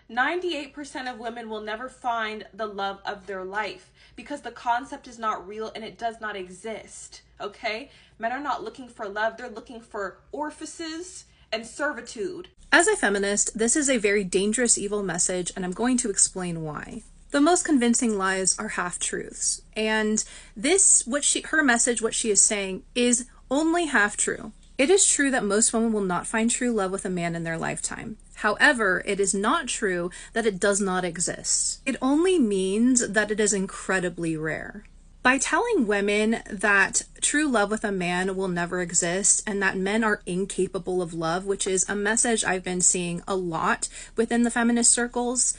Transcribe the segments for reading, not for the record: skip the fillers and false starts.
98% of women will never find the love of their life because the concept is not real and it does not exist. Okay? Men are not looking for love, they're looking for orifices and servitude. As a feminist, this is a very dangerous, evil message, and I'm going to explain why. The most convincing lies are half-truths, and her message, what she is saying, is only half true. It is true that most women will not find true love with a man in their lifetime. However, it is not true that it does not exist. It only means that it is incredibly rare. By telling women that true love with a man will never exist and that men are incapable of love, which is a message I've been seeing a lot within the feminist circles,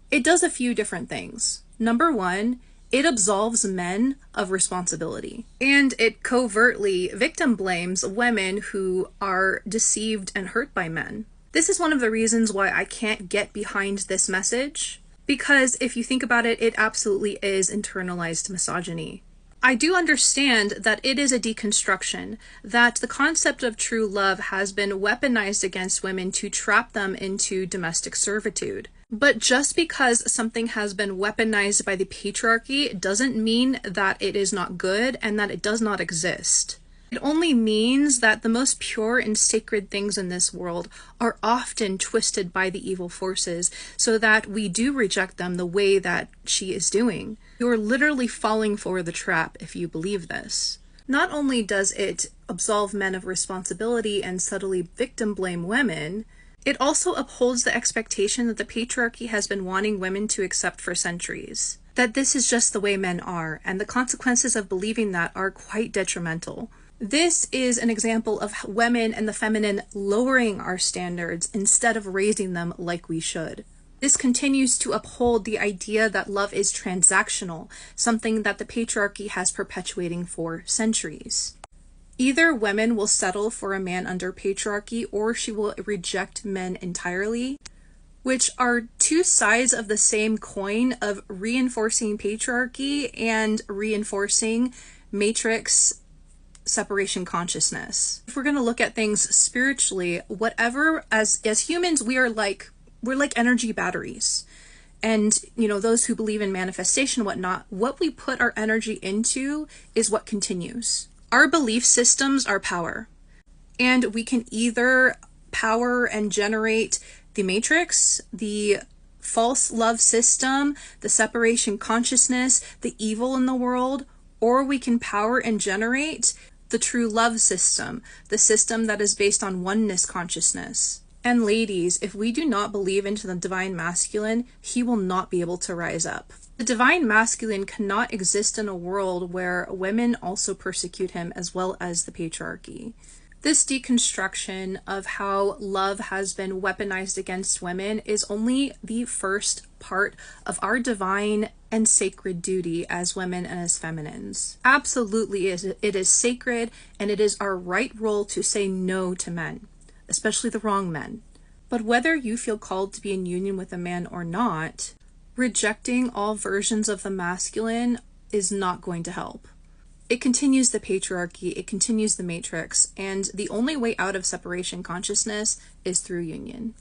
it does a few different things. Number one, it absolves men of responsibility, and it covertly victim blames women who are deceived and hurt by men. This is one of the reasons why I can't get behind this message, because if you think about it, it absolutely is internalized misogyny. I do understand that it is a deconstruction, that the concept of true love has been weaponized against women to trap them into domestic servitude. But just because something has been weaponized by the patriarchy doesn't mean that it is not good and that it does not exist. It only means that the most pure and sacred things in this world are often twisted by the evil forces so that we do reject them the way that she is doing. You're literally falling for the trap if you believe this. Not only does it absolve men of responsibility and subtly victim blame women, it also upholds the expectation that the patriarchy has been wanting women to accept for centuries. That this is just the way men are, and the consequences of believing that are quite detrimental. This is an example of women and the feminine lowering our standards instead of raising them like we should. This continues to uphold the idea that love is transactional, something that the patriarchy has perpetuating for centuries. Either women will settle for a man under patriarchy or she will reject men entirely, which are two sides of the same coin of reinforcing patriarchy and reinforcing matrix separation consciousness. If we're going to look at things spiritually, whatever, as humans, we're like energy batteries. And, those who believe in manifestation and whatnot, what we put our energy into is what continues. Our belief systems are power. And we can either power and generate the matrix, the false love system, the separation consciousness, the evil in the world, or we can power and generate the true love system, the system that is based on oneness consciousness. And ladies, if we do not believe into the divine masculine, he will not be able to rise up. The divine masculine cannot exist in a world where women also persecute him as well as the patriarchy. This deconstruction of how love has been weaponized against women is only the first part of our divine and sacred duty as women and as feminines. Absolutely, it is sacred, and it is our right role to say no to men, especially the wrong men. But whether you feel called to be in union with a man or not, rejecting all versions of the masculine is not going to help. It continues the patriarchy, it continues the matrix, and the only way out of separation consciousness is through union.